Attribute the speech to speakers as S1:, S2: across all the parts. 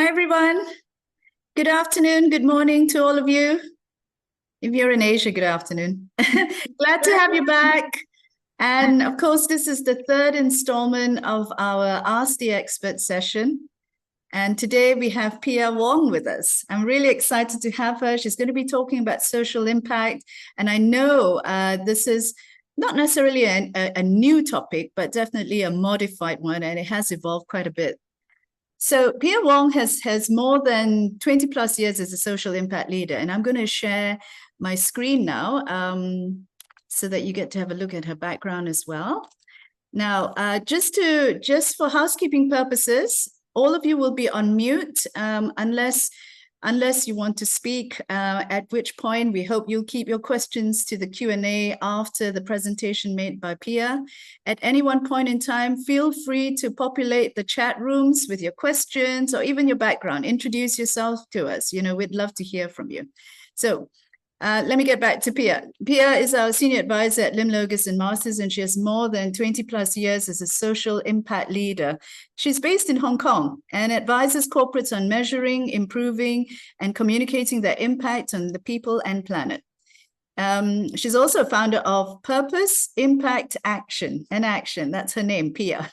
S1: Hi, everyone. Good afternoon, good morning to all of you. If you're in Asia, good afternoon. Glad to have you back. And of course, this is the third installment of our Ask the Expert session. And today we have Pia Wong with us. I'm really excited to have her. She's going to be talking about social impact. And I know this is not necessarily a new topic, but definitely a modified one, and it has evolved quite a bit. So Pia Wong has more than 20 plus years as a social impact leader, and I'm going to share my screen now so that you get to have a look at her background as well. Now, just for housekeeping purposes, all of you will be on mute unless you want to speak, at which point we hope you'll keep your questions to the Q&A after the presentation made by Pia. At any one point in time, feel free to populate the chat rooms with your questions or even your background. Introduce yourself to us. We'd love to hear from you. So let me get back to Pia. Pia is our senior advisor at LimLoges&Masters, and she has more than 20 plus years as a social impact leader. She's based in Hong Kong and advises corporates on measuring, improving, and communicating their impact on the people and planet. She's also a founder of Purpose, Impact, Action, and Action. That's her name, Pia.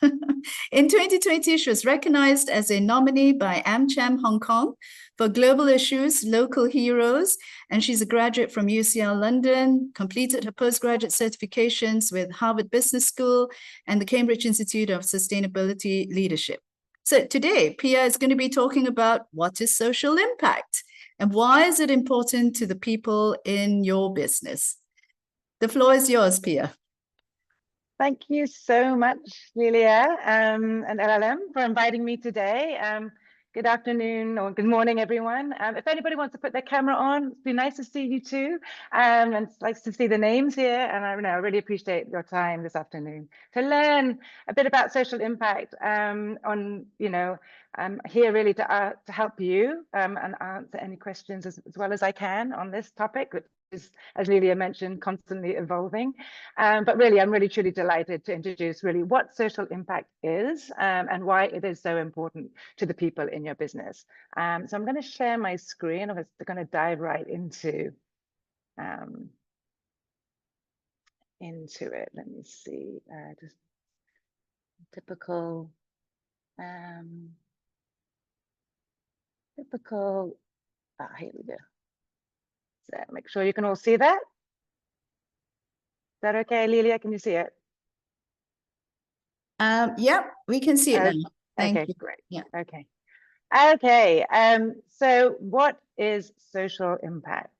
S1: In 2020, she was recognized as a nominee by AmCham Hong Kong for Global Issues, Local Heroes, and she's a graduate from UCL London, completed her postgraduate certifications with Harvard Business School and the Cambridge Institute of Sustainability Leadership. So today, Pia is going to be talking about what is social impact and why is it important to the people in your business. The floor is yours, Pia.
S2: Thank you so much, Lilia and LLM, for inviting me today. Good afternoon or good morning, everyone. If anybody wants to put their camera on, it'd be nice to see you too. And it's nice to see the names here. And I really appreciate your time this afternoon to learn a bit about social impact. I'm here really to help you and answer any questions as well as I can on this topic, which is, as Lilia mentioned, constantly evolving. But really, I'm really truly delighted to introduce really what social impact is and why it is so important to the people in your business. So I'm going to share my screen. I'm going to dive right into it. Let me see. Just typical. Here we go. So make sure you can all see that. Is that okay, Lilia? Can you see it?
S1: Yep, we can see it now. Thank you.
S2: Great.
S1: Yeah.
S2: Okay. So what is social impact?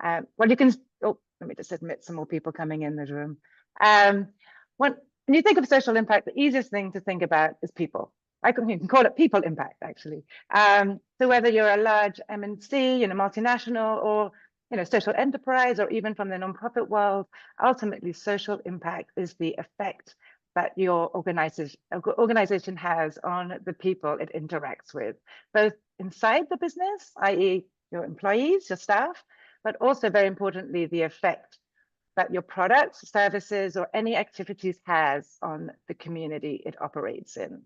S2: Well, you can. Oh, let me just admit some more people coming in the room. When you think of social impact, the easiest thing to think about is people. You can call it people impact, actually. So whether you're a large MNC, multinational, or social enterprise, or even from the nonprofit world, ultimately social impact is the effect that your organization has on the people it interacts with, both inside the business, i.e. your employees, your staff, but also very importantly, the effect that your products, services, or any activities has on the community it operates in.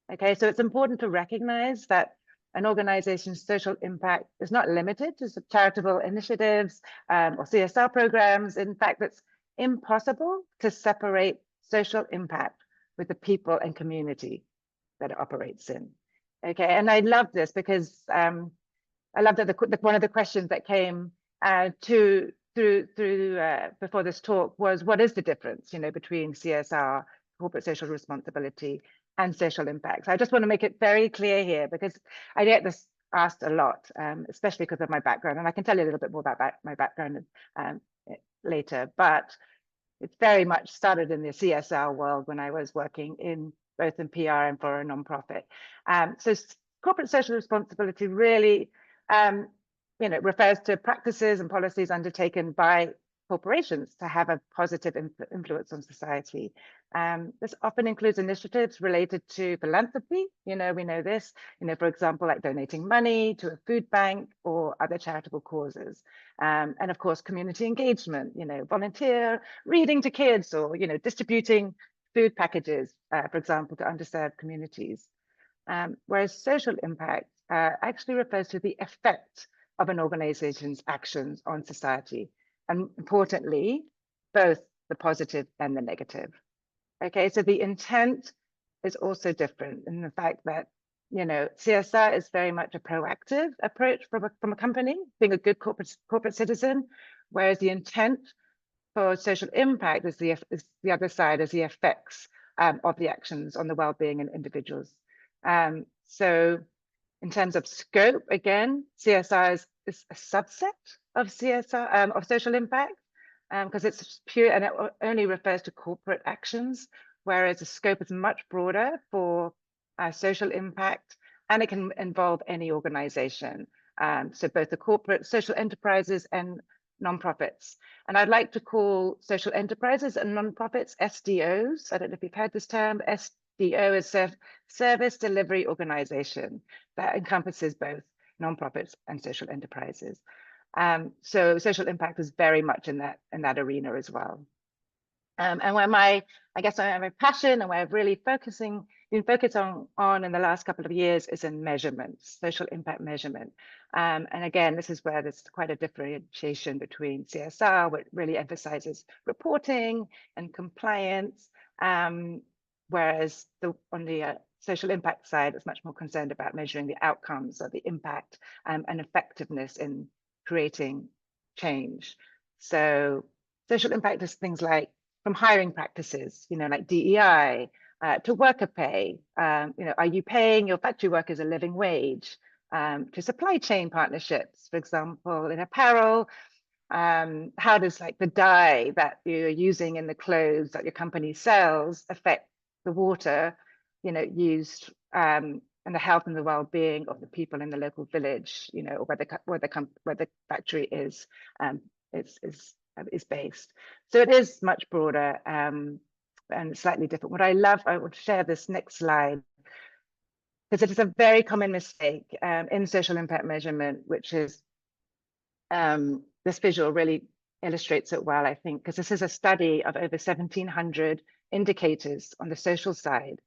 S2: Okay, so it's important to recognize that an organization's social impact is not limited to charitable initiatives or CSR programs. In fact, it's impossible to separate social impact with the people and community that it operates in. Okay, and I love this because I love that one of the questions that came through before this talk was, what is the difference, between CSR, corporate social responsibility, and social impact? So I just want to make it very clear here because I get this asked a lot, especially because of my background, and I can tell you a little bit more about my background later. But it's very much started in the CSR world when I was working both in PR and for a nonprofit. So corporate social responsibility really, refers to practices and policies undertaken by corporations to have a positive influence on society. This often includes initiatives related to philanthropy. We know this, for example, like donating money to a food bank or other charitable causes. And of course, community engagement, volunteer reading to kids or, distributing food packages, for example, to underserved communities. whereas social impact actually refers to the effect of an organization's actions on society, and importantly, both the positive and the negative. Okay, so the intent is also different in the fact that, you know, CSR is very much a proactive approach from a company, being a good corporate citizen, whereas the intent for social impact is the other side, is the effects of the actions on the well-being in individuals. So in terms of scope, again, CSR is a subset of CSR, of social impact, because it's pure and it only refers to corporate actions, whereas the scope is much broader for social impact, and it can involve any organization. So both the corporate social enterprises and nonprofits. And I'd like to call social enterprises and nonprofits SDOs. I don't know if you've heard this term. SDO is Service Delivery Organization. That encompasses both nonprofits and social enterprises. So social impact is very much in that arena as well. And where my passion and where I've really been focused on in the last couple of years is in measurements, social impact measurement. And again, this is where there's quite a differentiation between CSR, which really emphasizes reporting and compliance, whereas on the social impact side, it's much more concerned about measuring the outcomes of the impact and effectiveness in creating change. So social impact is things like from hiring practices, you know, like DEI, to worker pay. You know, are you paying your factory workers a living wage? To supply chain partnerships, for example, in apparel. How does like the dye that you're using in the clothes that your company sells affect the water, you know, used and the health and the well-being of the people in the local village, you know, where the factory is based. So it is much broader and slightly different. What I love, I would share this next slide, because it is a very common mistake in social impact measurement, which is this visual really illustrates it well, I think, because this is a study of over 1,700 indicators on the social side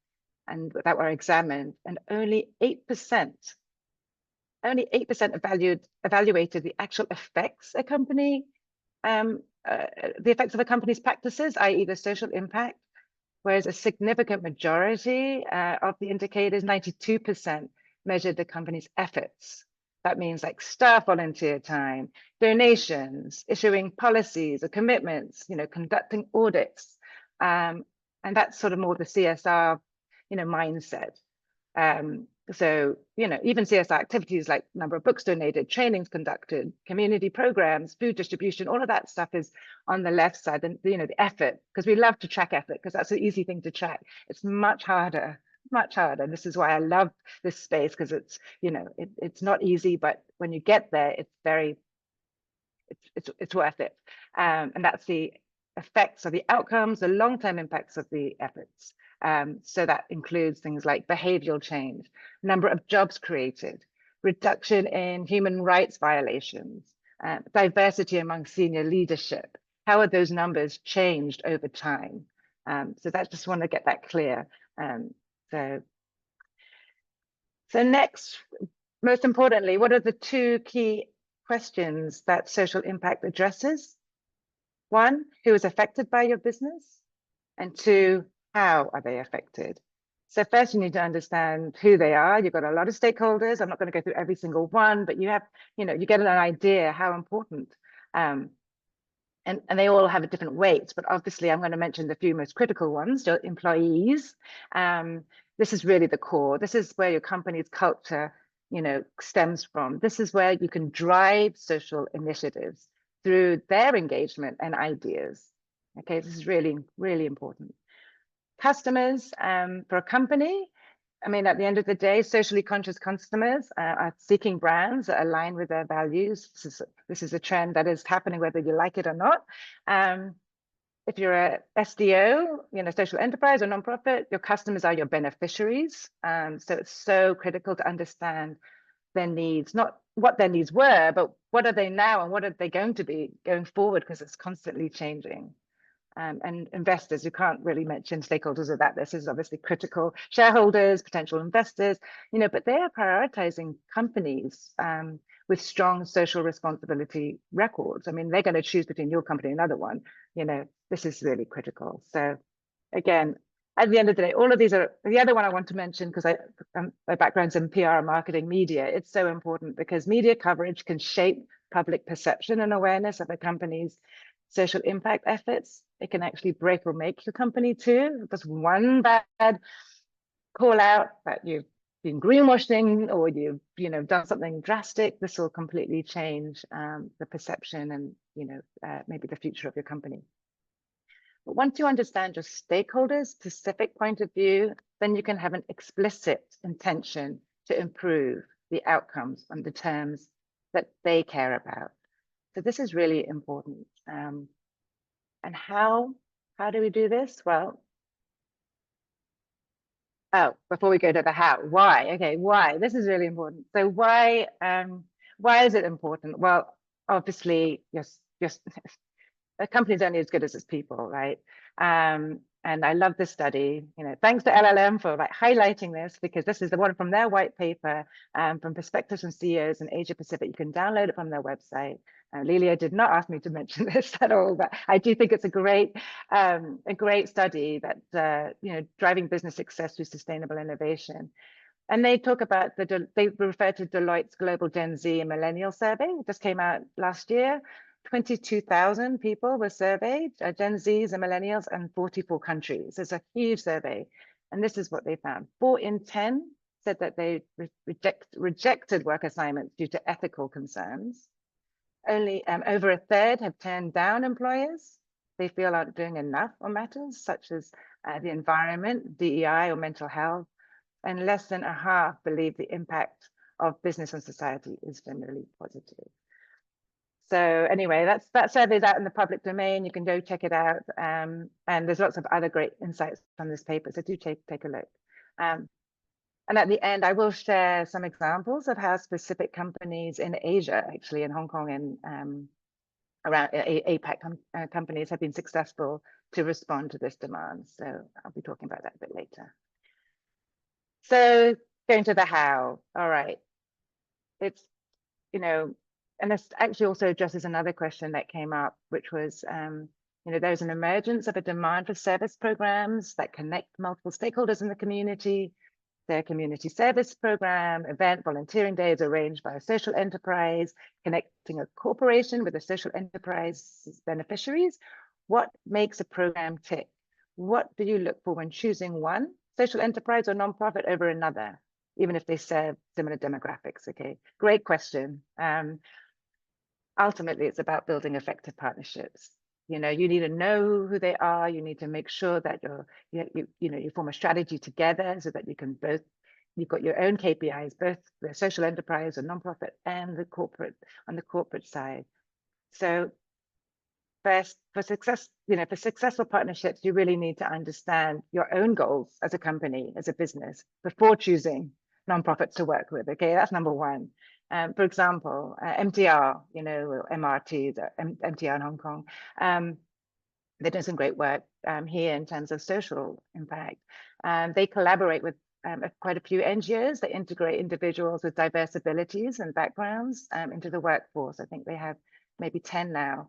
S2: and that were examined, and only 8% evaluated the actual effects a company the effects of a company's practices, i.e. the social impact, whereas a significant majority of the indicators, 92%, measured the company's efforts. That means like staff volunteer time, donations, issuing policies or commitments, you know, conducting audits. And that's sort of more the CSR, you know, mindset. So, you know, even CSR activities like number of books donated, trainings conducted, community programs, food distribution, all of that stuff is on the left side. And, you know, the effort, because we love to track effort because that's an easy thing to track. It's much harder. And this is why I love this space, because it's, you know, it's not easy, but when you get there, it's worth it. And that's the effects of the outcomes, the long-term impacts of the efforts. So that includes things like behavioral change, number of jobs created, reduction in human rights violations, diversity among senior leadership. How are those numbers changed over time? So that's just want to get that clear. So next, most importantly, what are the two key questions that social impact addresses? One, who is affected by your business? And two, how are they affected? So first you need to understand who they are. You've got a lot of stakeholders. I'm not going to go through every single one, but you have, you know, you get an idea how important. And they all have a different weights, but obviously I'm going to mention the few most critical ones, your employees. This is really the core. This is where your company's culture, you know, stems from. This is where you can drive social initiatives through their engagement and ideas. Okay, this is really, really important. Customers, for a company, I mean, at the end of the day, socially conscious customers are seeking brands that align with their values. This is a trend that is happening whether you like it or not. If you're a SDO, you know, social enterprise or nonprofit, your customers are your beneficiaries. So it's so critical to understand their needs, not what their needs were, but what are they now and what are they going to be going forward, because it's constantly changing. and investors. You can't really mention stakeholders without this. This is obviously critical. Shareholders, potential investors, but they are prioritizing companies with strong social responsibility records. I mean, they're going to choose between your company and another one. This is really critical. So again, at the end of the day, all of these are the other one I want to mention because my background's in PR, marketing, media. It's so important because media coverage can shape public perception and awareness of a company's social impact efforts. It can actually break or make your company too. Just one bad call out that you've been greenwashing or you've done something drastic, this will completely change the perception and maybe the future of your company. But once you understand your stakeholders' specific point of view, then you can have an explicit intention to improve the outcomes on the terms that they care about. So this is really important. And how do we do this? Well, before we go to the how, why? Okay, why? This is really important. So why is it important? Well, obviously, yes, a company's only as good as its people, right? And I love this study. Thanks to LLM for highlighting this, because this is the one from their white paper from perspectives from CEOs in Asia Pacific. You can download it from their website. Lilia did not ask me to mention this at all, but I do think it's a great study that driving business success through sustainable innovation. And they talk about they refer to Deloitte's Global Gen Z and Millennial Survey. It just came out last year. 22,000 people were surveyed, Gen Zs and millennials, and 44 countries. It's a huge survey. And this is what they found. 4 in 10 said that they rejected work assignments due to ethical concerns. Only over a third have turned down employers they feel aren't doing enough on matters such as the environment, DEI, or mental health. And less than a half believe the impact of business on society is generally positive. So anyway, that survey's out in the public domain. You can go check it out. And there's lots of other great insights from this paper. So do take a look. And at the end, I will share some examples of how specific companies in Asia, actually in Hong Kong and around APAC companies have been successful to respond to this demand. So I'll be talking about that a bit later. So going to the how. All right. It's, and this actually also addresses another question that came up, which was, there's an emergence of a demand for service programs that connect multiple stakeholders in the community. Their community service program, event, volunteering day is arranged by a social enterprise, connecting a corporation with a social enterprise beneficiaries. What makes a program tick? What do you look for when choosing one social enterprise or nonprofit over another, even if they serve similar demographics? Okay, great question. Ultimately, it's about building effective partnerships. You need to know who they are. You need to make sure that you form a strategy together so that you can you've got your own KPIs, both the social enterprise or nonprofit and the corporate on the corporate side. So first, for successful partnerships, you really need to understand your own goals as a company, as a business, before choosing nonprofits to work with. Okay, that's number one. For example, MTR, MRT, MTR in Hong Kong, they're doing some great work here in terms of social impact. They collaborate with quite a few NGOs that integrate individuals with diverse abilities and backgrounds into the workforce. I think they have maybe 10 now,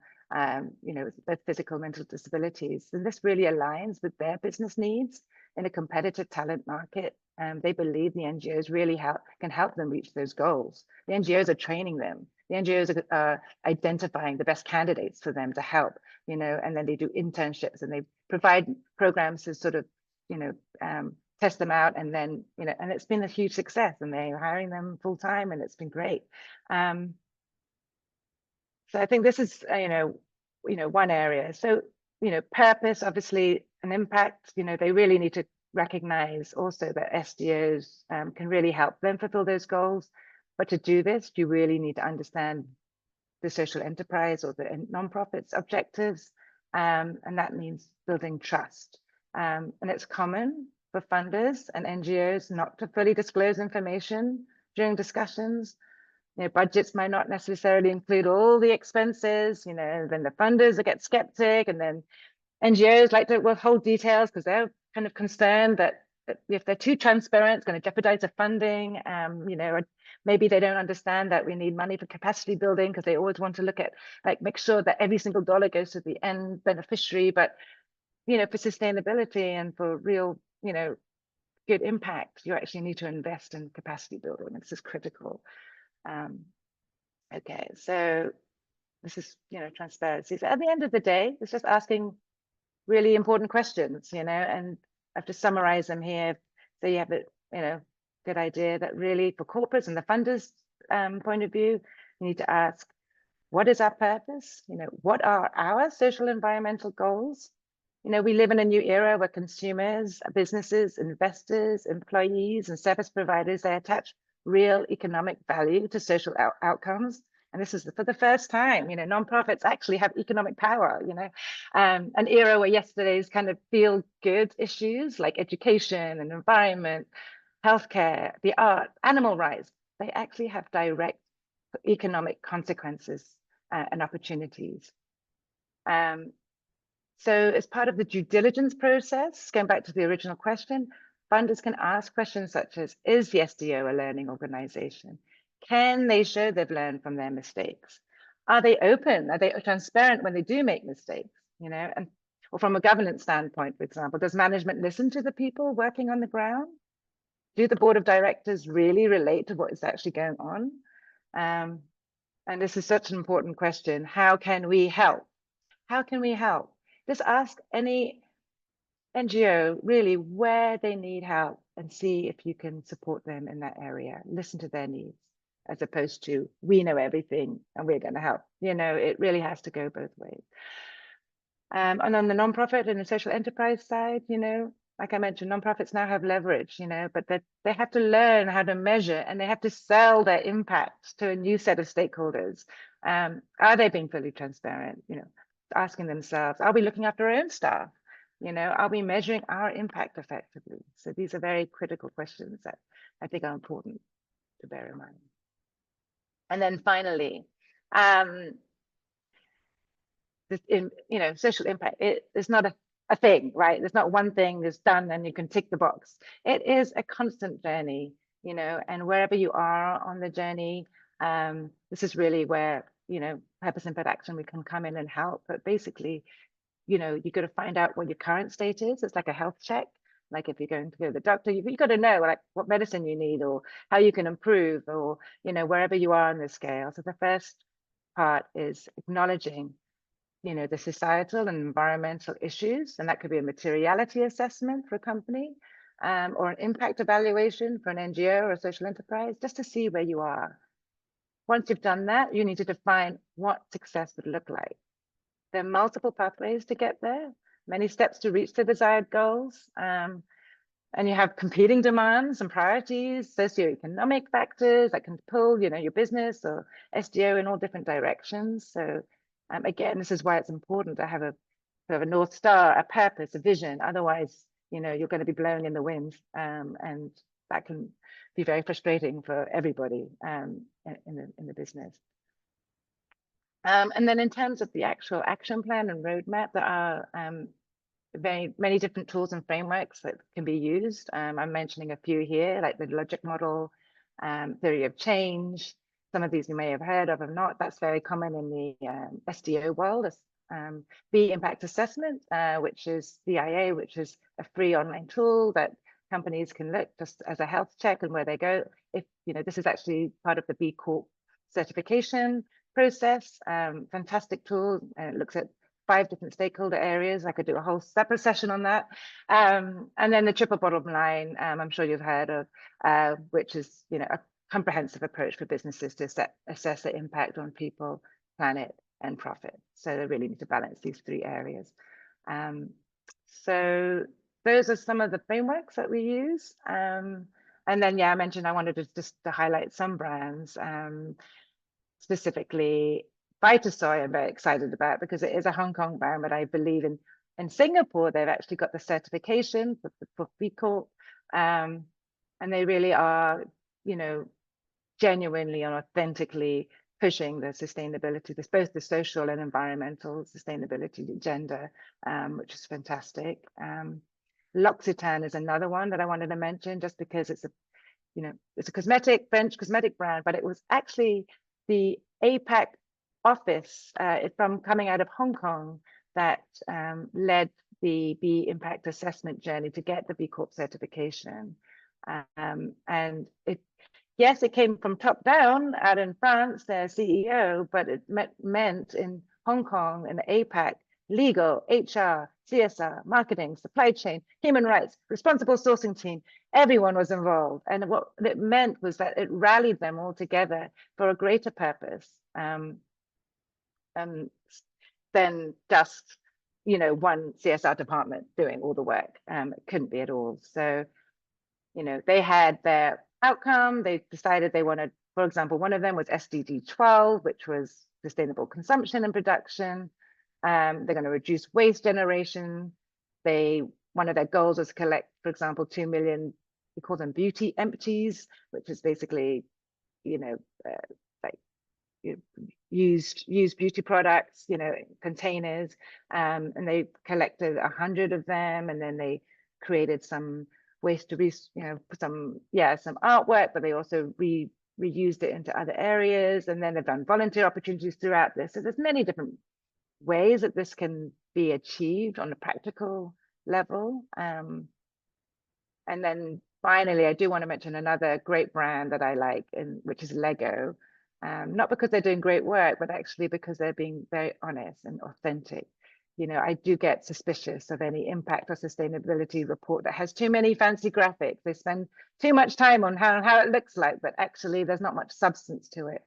S2: with both physical and mental disabilities. And this really aligns with their business needs in a competitive talent market. They believe the NGOs really can help them reach those goals. The NGOs are training them. The NGOs are identifying the best candidates for them to help, and then they do internships and they provide programs to sort of, test them out. And then, and it's been a huge success and they're hiring them full time and it's been great. So I think this is, one area. So, purpose, obviously, an impact, they really need to recognize also that SDOs can really help them fulfill those goals. But to do this, you really need to understand the social enterprise or the nonprofit's objectives. And that means building trust. And it's common for funders and NGOs not to fully disclose information during discussions. Budgets might not necessarily include all the expenses, then the funders get skeptic, and then NGOs like to withhold details because they're kind of concerned that if they're too transparent, it's going to jeopardize the funding. You know, or maybe they don't understand that we need money for capacity building because they always want to look at, like, make sure that every single dollar goes to the end beneficiary. But, you know, for sustainability and for real, you know, good impact, you actually need to invest in capacity building. This is critical. Okay, so this is, you know, transparency. So at the end of the day, it's just asking really important questions, you know, and I have to summarize them here so you have a, you know, good idea that really for corporates and the funders point of view, you need to ask, what is our purpose? You know, what are our social environmental goals? You know, we live in a new era where consumers, businesses, investors, employees, and service providers, they attach real economic value to social outcomes. And this is for the first time, you know, nonprofits actually have economic power, you know, an era where yesterday's kind of feel good issues like education and environment, healthcare, the arts, animal rights, they actually have direct economic consequences and opportunities. So as part of the due diligence process, going back to the original question, funders can ask questions such as, is the SDO a learning organization? Can they show they've learned from their mistakes? Are they open? Are they transparent when they do make mistakes? You know, and or from a governance standpoint, for example, does management listen to the people working on the ground? Do the board of directors really relate to what is actually going on? And this is such an important question. How can we help? How can we help? Just ask any NGO really where they need help and see if you can support them in that area. Listen to their needs as opposed to we know everything and we're going to help. You know, it really has to go both ways. And on the nonprofit and the social enterprise side, you know, like I mentioned, nonprofits now have leverage, you know, but they have to learn how to measure and they have to sell their impact to a new set of stakeholders. Are they being fully transparent? You know, asking themselves, are we looking after our own staff? You know, are we measuring our impact effectively? So these are very critical questions that I think are important to bear in mind. And then finally, you know, social impact, it's not a thing, right? There's not one thing that's done and you can tick the box. It is a constant journey, you know, and wherever you are on the journey, this is really where, you know, purpose impact action, we can come in and help. But basically, you know, you got to find out what your current state is. It's like a health check. Like if you're going to go to the doctor, you've got to know like what medicine you need or how you can improve or, you know, wherever you are on the scale. So the first part is acknowledging, you know, the societal and environmental issues, and that could be a materiality assessment for a company or an impact evaluation for an NGO or a social enterprise, just to see where you are. Once you've done that, you need to define what success would look like. There are multiple pathways to get there, many steps to reach the desired goals. And you have competing demands and priorities, socioeconomic factors that can pull, you know, your business or SDO in all different directions. So again, this is why it's important to have a North Star, a purpose, a vision. Otherwise, you know, you're going to be blowing in the wind, and that can be very frustrating for everybody in the business. And then in terms of the actual action plan and roadmap, there are many different tools and frameworks that can be used. I'm mentioning a few here, like the logic model, theory of change. Some of these you may have heard of or not. That's very common in the SDO world. B impact assessment, which is BIA, which is a free online tool that companies can look just as a health check and where they go. If, you know, this is actually part of the B Corp certification process. Fantastic tool. It looks at 5 different stakeholder areas. I could do a whole separate session on that. And then the triple bottom line, I'm sure you've heard of, which is, you know, a comprehensive approach for businesses to assess the impact on people, planet, and profit. So they really need to balance these 3 areas. So those are some of the frameworks that we use. And then, yeah, I mentioned I wanted to just to highlight some brands, specifically Vitasoy I'm very excited about because it is a Hong Kong brand, but I believe in Singapore, they've actually got the certification for B Corp. And they really are, you know, genuinely and authentically pushing the sustainability, both the social and environmental sustainability agenda, which is fantastic. L'Occitane is another one that I wanted to mention, just because it's a French cosmetic brand, but it was actually the APAC office from coming out of Hong Kong that led the B impact assessment journey to get the B Corp certification. And yes, it came from top down out in France, their CEO, but it meant in Hong Kong and the APAC, legal, HR, CSR, marketing, supply chain, human rights, responsible sourcing team, everyone was involved. And what it meant was that it rallied them all together for a greater purpose than just, one CSR department doing all the work. It couldn't be at all. So, they had their outcome. They decided they wanted, for example, one of them was SDG 12, which was sustainable consumption and production. They're going to reduce waste generation. One of their goals was to collect, for example, 2 million, we call them beauty empties, which is basically, like used beauty products, containers. And they collected 100 of them, and then they created some waste to some artwork, but they also reused it into other areas. And then they've done volunteer opportunities throughout this. So there's many different ways that this can be achieved on a practical level. And then finally, I do want to mention another great brand that I like, which is Lego. Not because they're doing great work, but actually because they're being very honest and authentic. I do get suspicious of any impact or sustainability report that has too many fancy graphics. They spend too much time on how it looks like, but actually there's not much substance to it.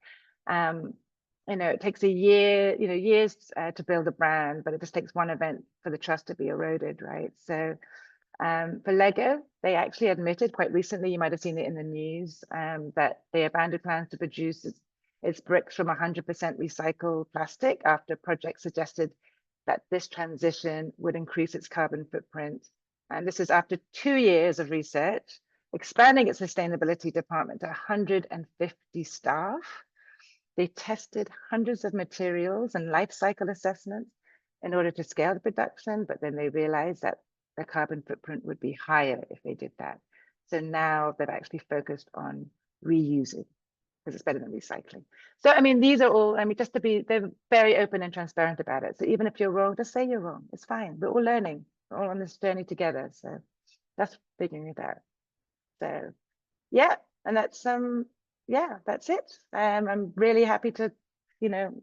S2: It takes years to build a brand, but it just takes one event for the trust to be eroded, right? So for Lego, they actually admitted quite recently, you might have seen it in the news, that they abandoned plans to produce its bricks from 100% recycled plastic after projects suggested that this transition would increase its carbon footprint. And this is after 2 years of research, expanding its sustainability department to 150 staff. They tested hundreds of materials and life cycle assessments in order to scale the production, but then they realized that the carbon footprint would be higher if they did that. So now they've actually focused on reusing, because it's better than recycling. So, these are all, they're very open and transparent about it. So even if you're wrong, just say you're wrong. It's fine. We're all learning. We're all on this journey together. So that's figuring it out. So yeah, and that's that's it. I'm really happy to,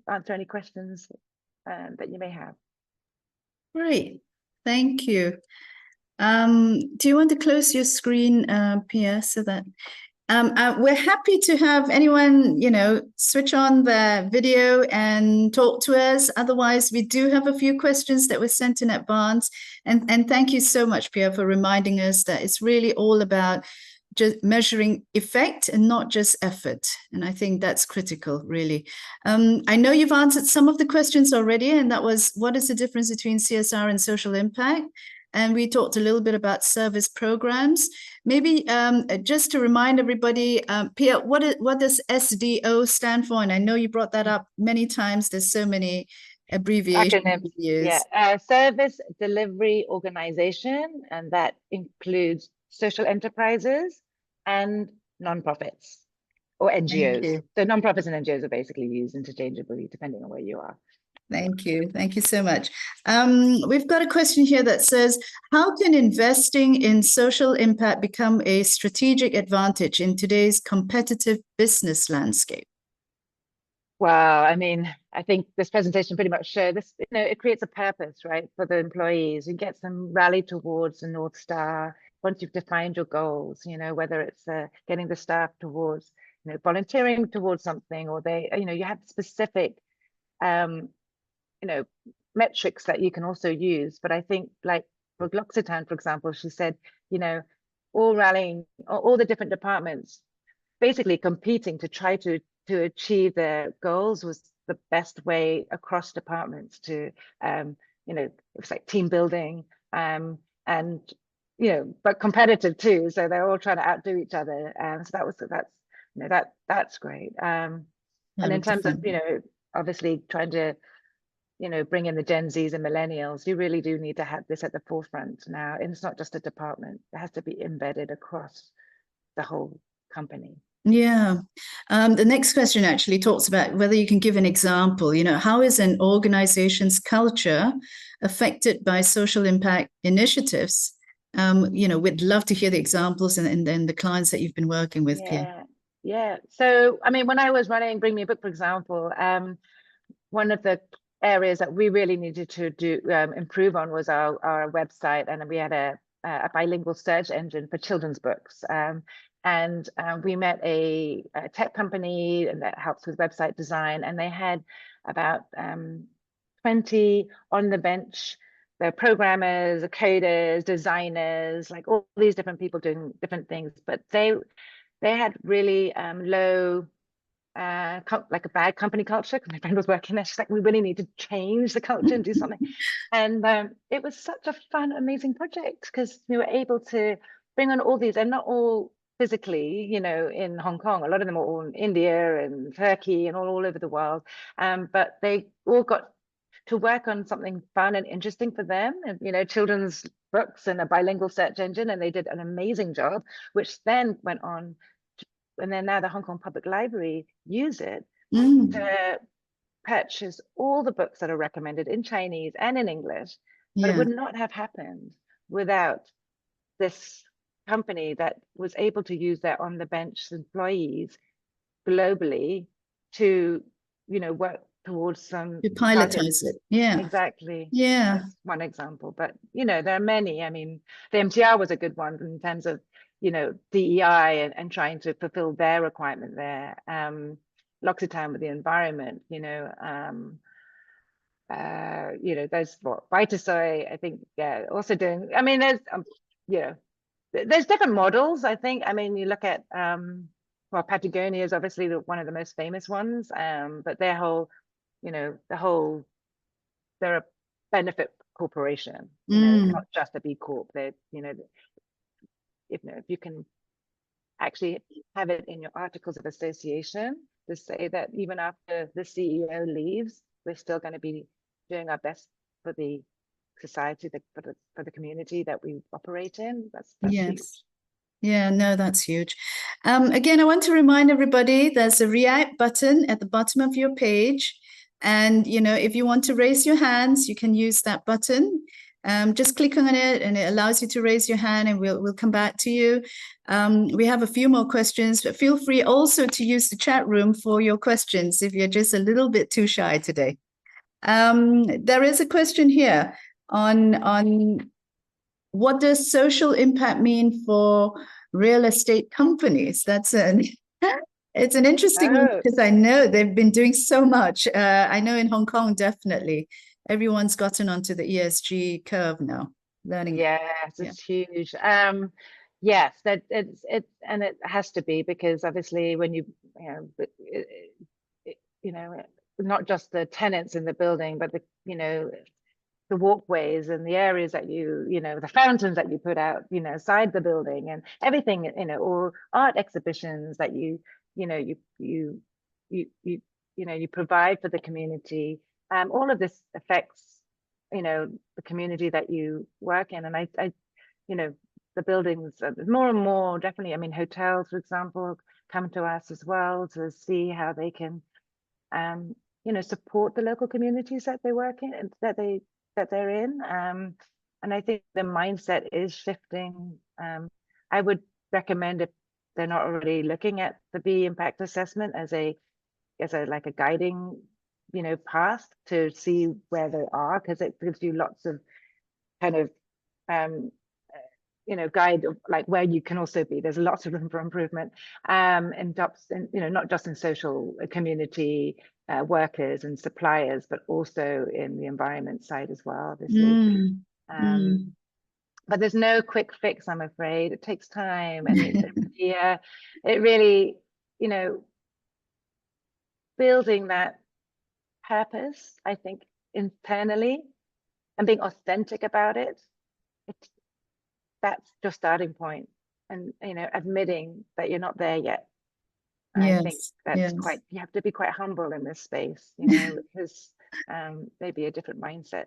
S2: answer any questions that you may have.
S1: Great. Thank you. Do you want to close your screen, Pia, so that we're happy to have anyone, switch on the video and talk to us. Otherwise, we do have a few questions that were sent in advance. And thank you so much, Pia, for reminding us that it's really all about just measuring effect and not just effort. And I think that's critical, really. I know you've answered some of the questions already, and that was, what is the difference between CSR and social impact? And we talked a little bit about service programs. Maybe just to remind everybody, Pia, what does SDO stand for? And I know you brought that up many times. There's so many abbreviations.
S2: Yeah, Service Delivery Organization, and that includes social enterprises and nonprofits or NGOs. So nonprofits and NGOs are basically used interchangeably depending on where you are.
S1: Thank you. Thank you so much. We've got a question here that says, how can investing in social impact become a strategic advantage in today's competitive business landscape?
S2: Well, I think this presentation pretty much showed this, it creates a purpose, right, for the employees. It gets them rallied towards the North Star once you've defined your goals, whether it's getting the staff towards, volunteering towards something, or you have specific, metrics that you can also use. But I think, like for L'Occitane, for example, she said, all rallying, all the different departments basically competing to try to achieve their goals was the best way across departments to, it was like team building, and, but competitive too. So they're all trying to outdo each other. So that's great. And
S1: Very
S2: in terms of,
S1: different.
S2: obviously trying to, bring in the Gen Zs and millennials, you really do need to have this at the forefront now. And it's not just a department, it has to be embedded across the whole company.
S1: Yeah. The next question actually talks about whether you can give an example. How is an organization's culture affected by social impact initiatives? We'd love to hear the examples and the clients that you've been working with, Pia.
S2: Yeah. So, I mean, when I was running Bring Me a Book, for example, one of the areas that we really needed to improve on was our website, and we had a bilingual search engine for children's books. And we met a tech company that helps with website design, and they had about 20 on the bench. They're programmers, coders, designers, like all these different people doing different things, but they had really low like a bad company culture, because my friend was working there. She's like, we really need to change the culture and do something. And it was such a fun, amazing project, because we were able to bring on all these, and not all physically, in Hong Kong. A lot of them are all in India and Turkey and all over the world. But they all got to work on something fun and interesting for them, and, children's books and a bilingual search engine, and they did an amazing job, which then went on and then now the Hong Kong Public Library use it to purchase all the books that are recommended in Chinese and in English. But it would not have happened without this company that was able to use their on the bench employees globally to, work towards some
S1: To pilotise it. Yeah.
S2: Exactly.
S1: Yeah.
S2: That's one example, but there are many. I mean, the MTR was a good one in terms of DEI and trying to fulfill their requirement there. L'Occitane with the environment, there's what Vitasoy, I think, also doing. I mean, there's different models. I think. I mean, you look at well, Patagonia is obviously one of the most famous ones, but their whole, they're a benefit corporation. It's not just a B Corp. They're, if you can actually have it in your articles of association to say that even after the CEO leaves, we're still going to be doing our best for the society, for the community that we operate in. That's huge.
S1: Yeah, no, that's huge. Again, I want to remind everybody there's a react button at the bottom of your page. And, if you want to raise your hands, you can use that button. Just click on it and it allows you to raise your hand, and we'll come back to you. We have a few more questions, but feel free also to use the chat room for your questions if you're just a little bit too shy today. There is a question here on what does social impact mean for real estate companies? It's an interesting one, because I know they've been doing so much. I know in Hong Kong, definitely everyone's gotten onto the ESG curve now. Learning.
S2: Yes, it's huge. Yes, that and it has to be, because obviously when not just the tenants in the building, but the walkways and the areas that the fountains that you put out, side the building, and everything, or art exhibitions that you provide for the community. All of this affects, the community that you work in. And I the buildings, more and more, definitely. I mean, hotels, for example, come to us as well to see how they can, support the local communities that they work in and that they're in. And I think the mindset is shifting. I would recommend, if they're not already looking at the B impact assessment as a like a guiding, path to see where they are, because it gives you lots of kind of guide of like where you can also be. There's lots of room for improvement, and not just in social community workers and suppliers, but also in the environment side as well, obviously. But there's no quick fix, I'm afraid. It takes time, and it really, building that purpose, I think, internally, and being authentic about it. That's your starting point, and admitting that you're not there yet. I think
S1: Yes.
S2: that's
S1: Yes.
S2: quite, you have to be quite humble in this space, you know, because maybe a different mindset.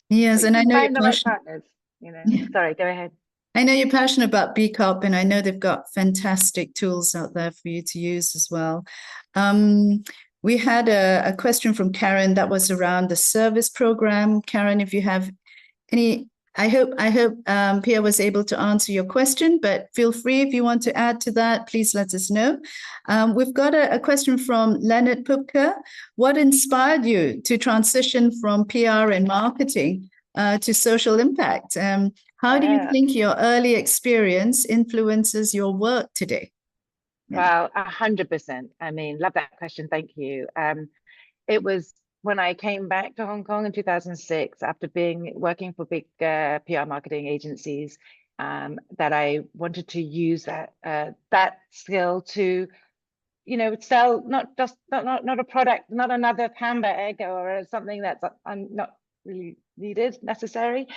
S1: Yes,
S2: But you
S1: and I
S2: can
S1: know you're
S2: find the right
S1: passionate.
S2: partners, you know. Sorry, go ahead.
S1: I know you're passionate about B Corp, and I know they've got fantastic tools out there for you to use as well. We had a question from Karen that was around the service program. Karen, if you have any, I hope Pia was able to answer your question, but feel free if you want to add to that, please let us know. We've got a question from Leonard Pupka. What inspired you to transition from PR and marketing to social impact? How do you think your early experience influences your work today?
S2: Well, 100%. I mean, love that question. Thank you. It was when I came back to Hong Kong in 2006 after working for big PR marketing agencies, that I wanted to use that skill to, you know, sell not a product, not another handbag or something that's not really needed necessarily,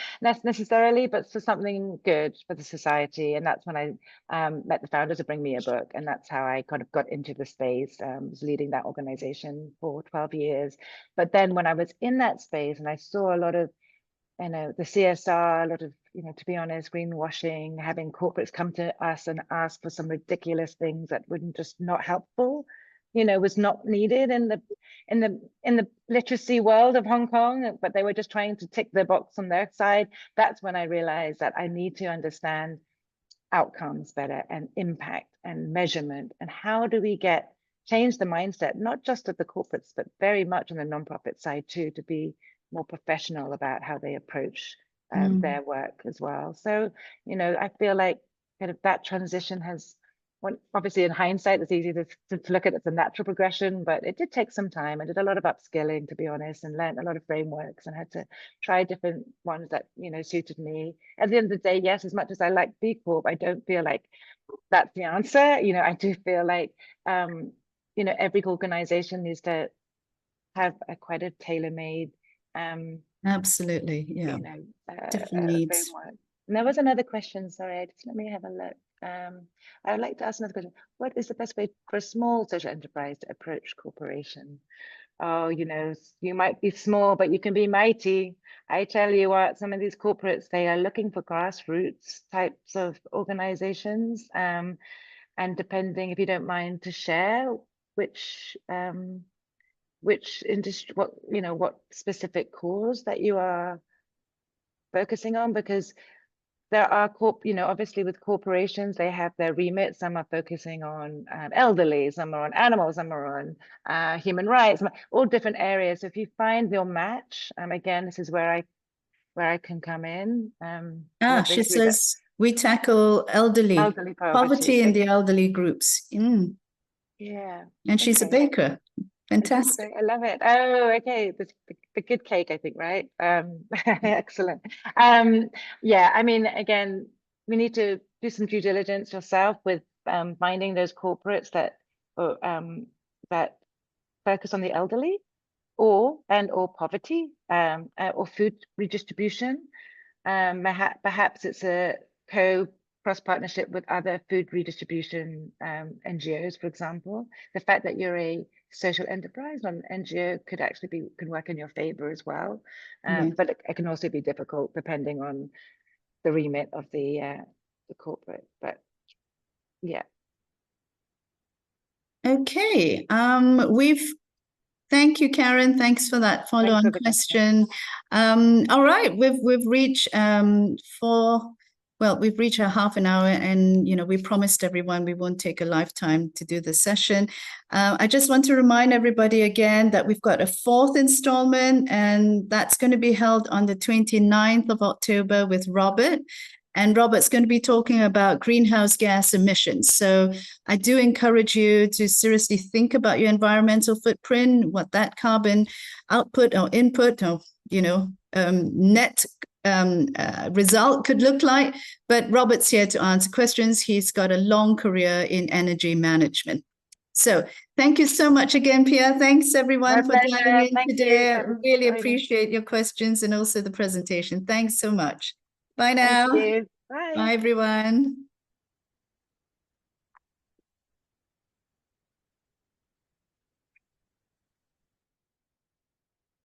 S2: but for something good for the society. And that's when I met the founder to bring me a book, and that's how I kind of got into the space. Was leading that organization for 12 years. But then when I was in that space and I saw a lot of, you know, the CSR, a lot of, you know, to be honest, greenwashing, having corporates come to us and ask for some ridiculous things that wouldn't just not helpful, you know, was not needed in the literacy world of Hong Kong, but they were just trying to tick the box on their side. That's when I realized that I need to understand outcomes better and impact and measurement, and how do we change the mindset, not just of the corporates, but very much on the nonprofit side too, to be more professional about how they approach their work as well. So, you know, I feel like kind of that transition has, obviously in hindsight, it's easy to look at it as a natural progression, but it did take some time. I did a lot of upskilling, to be honest, and learned a lot of frameworks and had to try different ones that, you know, suited me. At the end of the day, yes, as much as I like B Corp, I don't feel like that's the answer. You know, I do feel like, you know, every organization needs to have quite a tailor-made
S1: Absolutely, yeah.
S2: you know,
S1: Different needs.
S2: framework. And there was another question, sorry, just let me have a look. I would like to ask another question. What is the best way for a small social enterprise to approach cooperation? Oh, you know, you might be small, but you can be mighty. I tell you what, some of these corporates, they are looking for grassroots types of organizations. And depending, if you don't mind to share, which industry, what, you know, what specific cause that you are focusing on, because there are you know, obviously with corporations, they have their remit. Some are focusing on elderly, some are on animals, some are on human rights, all different areas. So if you find your match, again, this is where I can come in.
S1: She says we tackle elderly poverty in the elderly groups.
S2: Yeah.
S1: And she's a baker. Fantastic.
S2: I love it. Oh, okay. The good cake, I think, right? Excellent. Yeah, I mean, again, we need to do some due diligence yourself with finding those corporates that that focus on the elderly or poverty or food redistribution. Perhaps it's a cross partnership with other food redistribution NGOs, for example. The fact that you're a social enterprise, not an NGO, can work in your favor as well. But it can also be difficult depending on the remit of the corporate. But yeah.
S1: Okay. Thank you, Karen. Thanks for that follow-on question. All right, we've reached we've reached a half an hour, and you know, we promised everyone we won't take a lifetime to do the session. I just want to remind everybody again that we've got a fourth installment, and that's going to be held on the 29th of October with Robert. And Robert's going to be talking about greenhouse gas emissions. So I do encourage you to seriously think about your environmental footprint, what that carbon output or input or, you know, net result could look like. But Robert's here to answer questions. He's got a long career in energy management. So thank you so much again, Pia. Thanks everyone for dialing in today. I really appreciate your questions and also the presentation. Thanks so much. Bye now.
S2: Thank you. Bye.
S1: Bye, everyone.